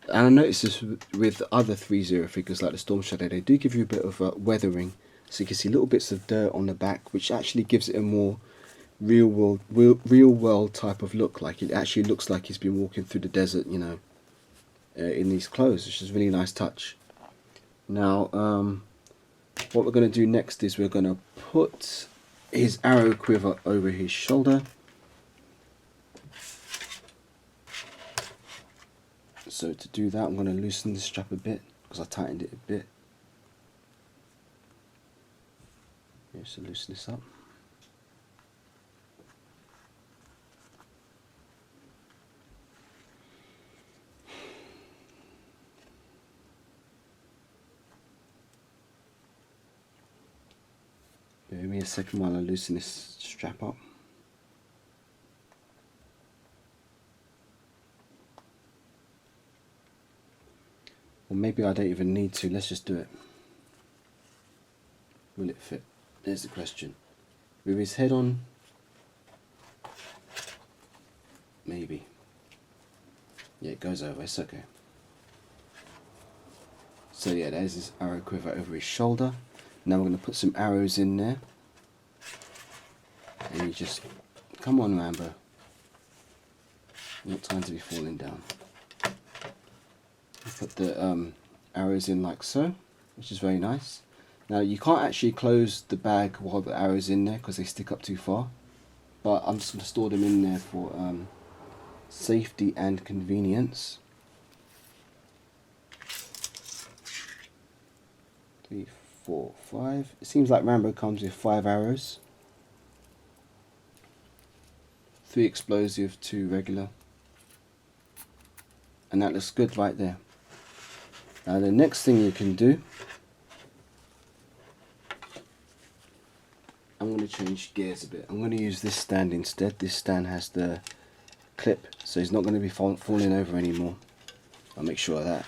and I noticed this with other ThreeZero figures like the Storm Shadow, they do give you a bit of weathering, so you can see little bits of dirt on the back, which actually gives it a more real world type of look. Like it actually looks like he's been walking through the desert, you know, in these clothes, which is a really nice touch. Now what we're going to do next is we're going to put his arrow quiver over his shoulder. So to do that, I'm going to loosen the strap a bit because I tightened it a bit. Yeah, so loosen this up. Give me a second while I loosen this strap up. Or maybe I don't even need to, let's just do it. Will it fit? There's the question. With his head on, maybe. Yeah, it goes over, it's okay. So yeah, there's his arrow quiver over his shoulder. Now we're going to put some arrows in there. And you just, come on Rambo. Not time to be falling down. Put the arrows in like so, which is very nice. Now you can't actually close the bag while the arrow's in there because they stick up too far, but I'm just going to store them in there for safety and convenience. 3, 4, 5. It seems like Rambo comes with 5 arrows. 3 explosive, 2 regular. And that looks good right there. Now the next thing you can do, I'm going to change gears a bit. I'm going to use this stand instead. This stand has the clip, so he's not going to be falling over anymore. I'll make sure of that.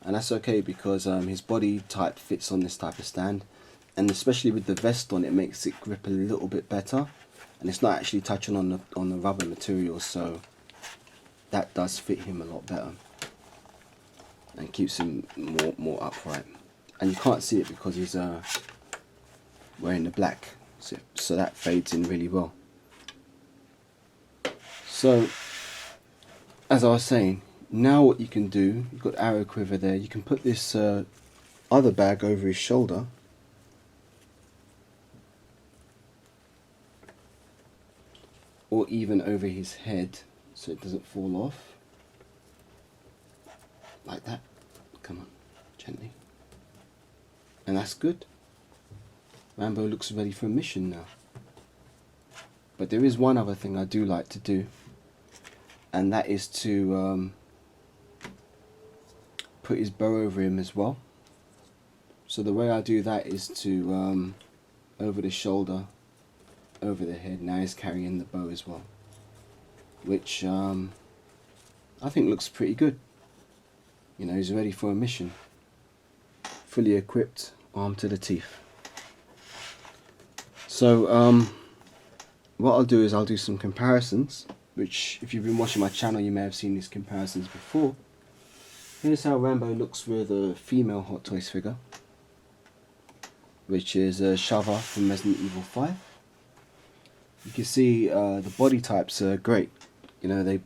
And that's okay because his body type fits on this type of stand, and especially with the vest on, it makes it grip a little bit better. And it's not actually touching on the rubber material, so that does fit him a lot better and keeps him more upright. And you can't see it because he's wearing the black, so that fades in really well. So as I was saying, now what you can do, you've got arrow quiver there, you can put this other bag over his shoulder. Or even over his head, so it doesn't fall off. Like that. Come on, gently. And that's good. Rambo looks ready for a mission now. But there is one other thing I do like to do, and that is to put his bow over him as well. So the way I do that is to over the shoulder, over the head. Now he's carrying the bow as well, which I think looks pretty good. You know, he's ready for a mission, fully equipped, armed to the teeth. So what I'll do is I'll do some comparisons, which if you've been watching my channel you may have seen these comparisons before. Here's how Rambo looks with a female Hot Toys figure, which is Shava from Resident Evil 5. You can see the body types are great. You know,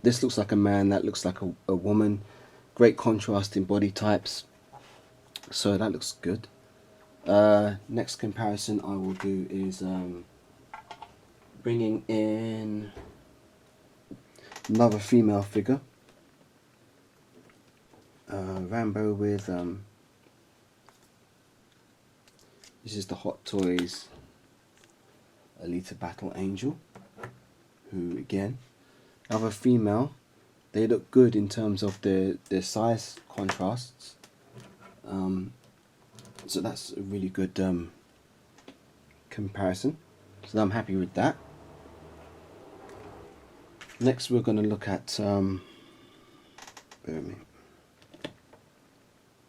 this looks like a man, that looks like a woman. Great contrast in body types, so that looks good. Next comparison I will do is bringing in another female figure, Rambo with this is the Hot Toys Alita Battle Angel, who again, another female. They look good in terms of their size contrasts, so that's a really good comparison, so I'm happy with that. Next we're going to look at bear with me.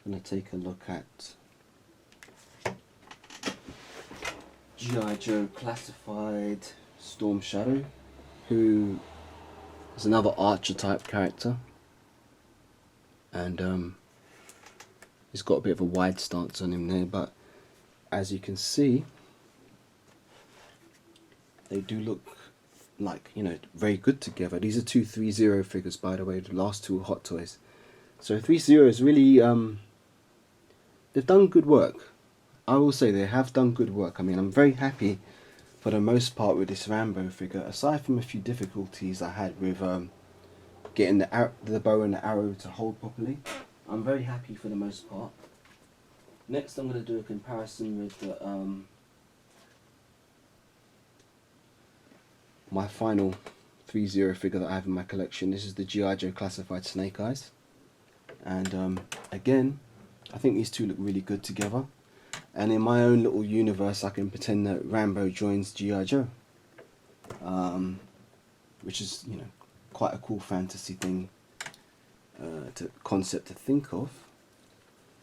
I'm going to take a look at G.I. Joe Classified Storm Shadow, who is another Archer type character, and he's got a bit of a wide stance on him there, but as you can see they do look like, you know, very good together. These are two ThreeZero figures, by the way, the last two are Hot Toys. So ThreeZero is really they've done good work. I will say they have done good work. I mean, I'm very happy for the most part with this Rambo figure, aside from a few difficulties I had with getting the bow and the arrow to hold properly. I'm very happy for the most part. Next I'm going to do a comparison with the, my final ThreeZero figure that I have in my collection. This is the G.I. Joe Classified Snake Eyes, and again I think these two look really good together. And in my own little universe I can pretend that Rambo joins G.I. Joe, which is, you know, quite a cool fantasy thing, concept to think of.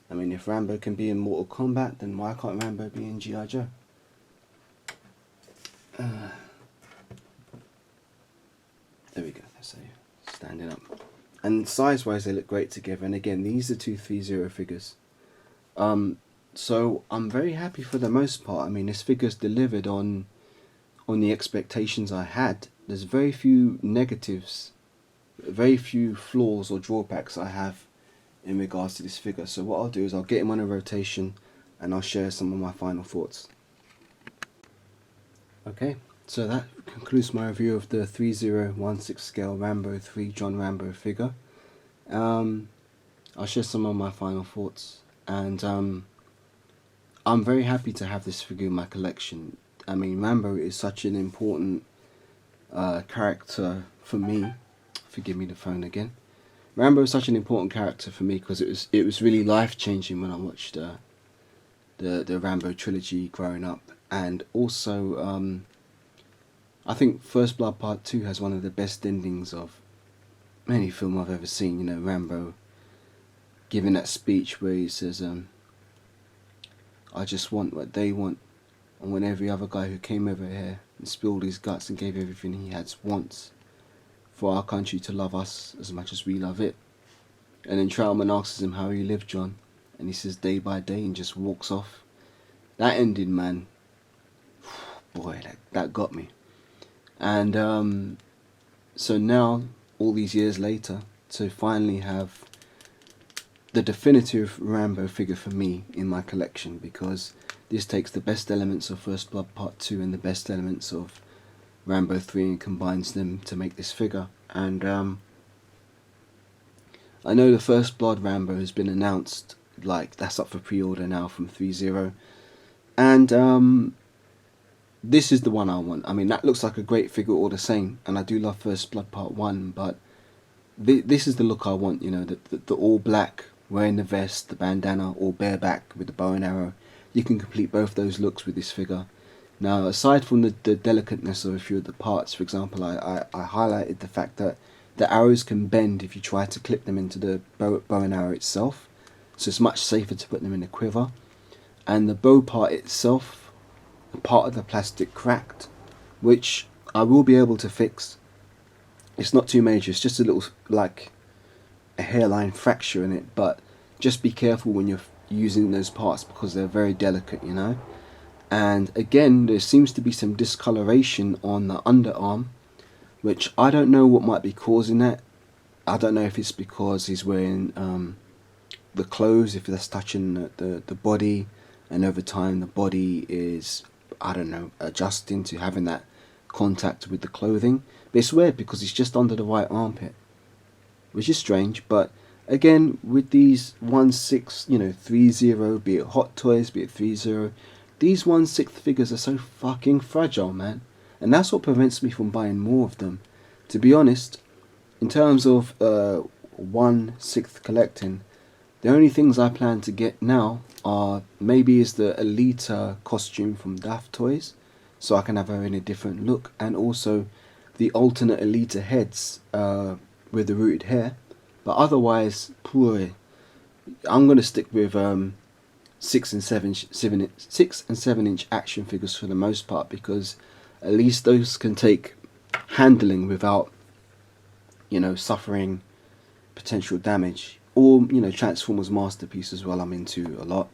I mean, if Rambo can be in Mortal Kombat, then why can't Rambo be in G.I. Joe? There we go, that's standing up. And size wise they look great together, and again these are two ThreeZero figures. So I'm very happy for the most part. I mean, this figure's delivered on the expectations I had. There's very few negatives, very few flaws or drawbacks I have in regards to this figure. So what I'll do is I'll get him on a rotation and I'll share some of my final thoughts. Okay, so that concludes my review of the 3016 scale Rambo 3 John Rambo figure. I'll share some of my final thoughts, and I'm very happy to have this figure in my collection. I mean, Rambo is such an important character for me. Forgive me the phone again. Rambo is such an important character for me because it was really life changing when I watched the Rambo trilogy growing up, and also I think First Blood Part 2 has one of the best endings of any film I've ever seen. You know, Rambo giving that speech where he says, I just want what they want, and when every other guy who came over here and spilled his guts and gave everything he had wants for our country to love us as much as we love it. And then Troutman asks him how he lived, John, and he says day by day, and just walks off. That ending, man, boy, that got me. And so now, all these years later, to finally have the definitive Rambo figure for me in my collection, because this takes the best elements of First Blood Part 2 and the best elements of Rambo 3 and combines them to make this figure. And I know the First Blood Rambo has been announced, like that's up for pre-order now from ThreeZero, and this is the one I want. I mean, that looks like a great figure all the same, and I do love First Blood Part 1, but this is the look I want, you know, the all black, wearing the vest, the bandana, all bareback with the bow and arrow. You can complete both those looks with this figure. Now, aside from the delicateness of a few of the parts, for example, I highlighted the fact that the arrows can bend if you try to clip them into the bow and arrow itself, so it's much safer to put them in a quiver. And the bow part itself, part of the plastic cracked, which I will be able to fix. It's not too major, it's just a little, like, a hairline fracture in it, but just be careful when you're using those parts because they're very delicate, you know. And again, there seems to be some discoloration on the underarm, which I don't know what might be causing that. I don't know if it's because he's wearing the clothes, if that's touching the body, and over time the body is, I don't know, adjusting to having that contact with the clothing. But it's weird because it's just under the right armpit, which is strange. But again, with these 1/6, you know, ThreeZero, be it Hot Toys, be it ThreeZero, these 1/6 figures are so fucking fragile, man. And that's what prevents me from buying more of them. To be honest, in terms of 1/6 collecting, the only things I plan to get now are maybe is the Alita costume from Daft Toys, so I can have her in a different look, and also the alternate Alita heads with the rooted hair. But otherwise, boy, I'm gonna stick with 6 and 7 inch action figures for the most part, because at least those can take handling without, you know, suffering potential damage. Or, you know, Transformers Masterpiece as well, I'm into a lot.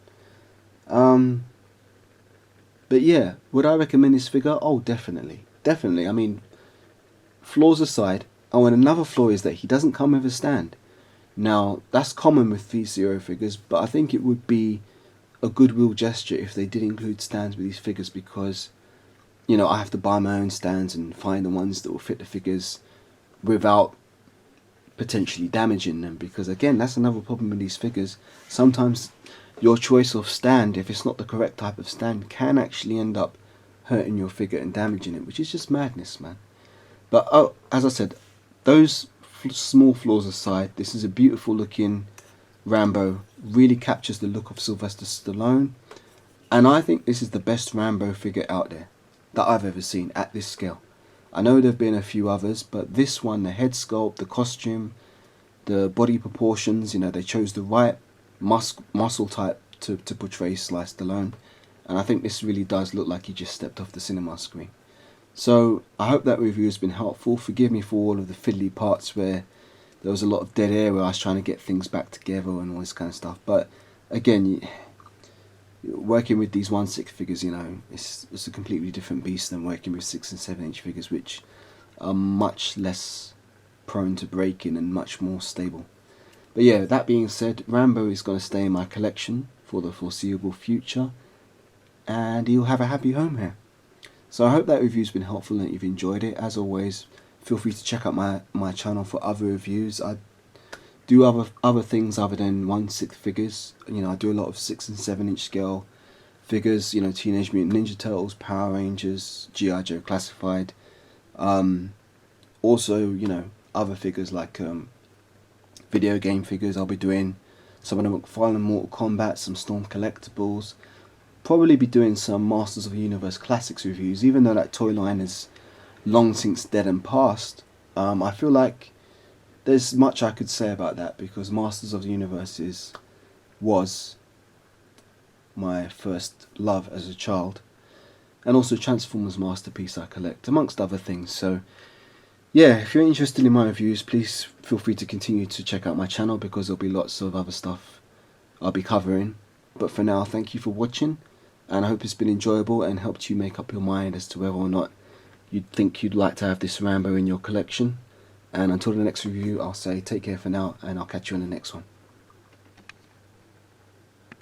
But yeah, would I recommend this figure? Oh, definitely. Definitely. I mean, flaws aside, oh, and another flaw is that he doesn't come with a stand. Now, that's common with ThreeZero figures, but I think it would be a goodwill gesture if they did include stands with these figures, because, you know, I have to buy my own stands and find the ones that will fit the figures without potentially damaging them, because again, that's another problem with these figures. Sometimes your choice of stand, if it's not the correct type of stand, can actually end up hurting your figure and damaging it, which is just madness, man. But oh, as I said, those small flaws aside, this is a beautiful looking Rambo. Really captures the look of Sylvester Stallone, and I think this is the best Rambo figure out there that I've ever seen at this scale. I know there have been a few others, but this one, the head sculpt, the costume, the body proportions, you know, they chose the right muscle type to portray Sly Stallone, and I think this really does look like he just stepped off the cinema screen. So I hope that review has been helpful. Forgive me for all of the fiddly parts where there was a lot of dead air where I was trying to get things back together and all this kind of stuff. But again, working with these 1/6 figures, you know, it's a completely different beast than working with 6 and 7 inch figures, which are much less prone to breaking and much more stable. But yeah, that being said, Rambo is going to stay in my collection for the foreseeable future, and he'll have a happy home here. So I hope that review's been helpful and that you've enjoyed it. As always, feel free to check out my channel for other reviews. I do other things other than 1/6 figures. You know, I do a lot of 6 and 7 inch scale figures. You know, Teenage Mutant Ninja Turtles, Power Rangers, G.I. Joe Classified. Also, you know, other figures like video game figures. I'll be doing some of the McFarlane Mortal Kombat, some Storm collectibles. Probably be doing some Masters of the Universe Classics reviews, even though that toy line is long since dead and past. I feel like there's much I could say about that, because Masters of the Universe was my first love as a child, and also Transformers Masterpiece I collect, amongst other things. So yeah, if you're interested in my reviews, please feel free to continue to check out my channel, because there'll be lots of other stuff I'll be covering. But for now, thank you for watching, and I hope it's been enjoyable and helped you make up your mind as to whether or not you'd think you'd like to have this Rambo in your collection. And until the next review, I'll say take care for now, and I'll catch you in the next one.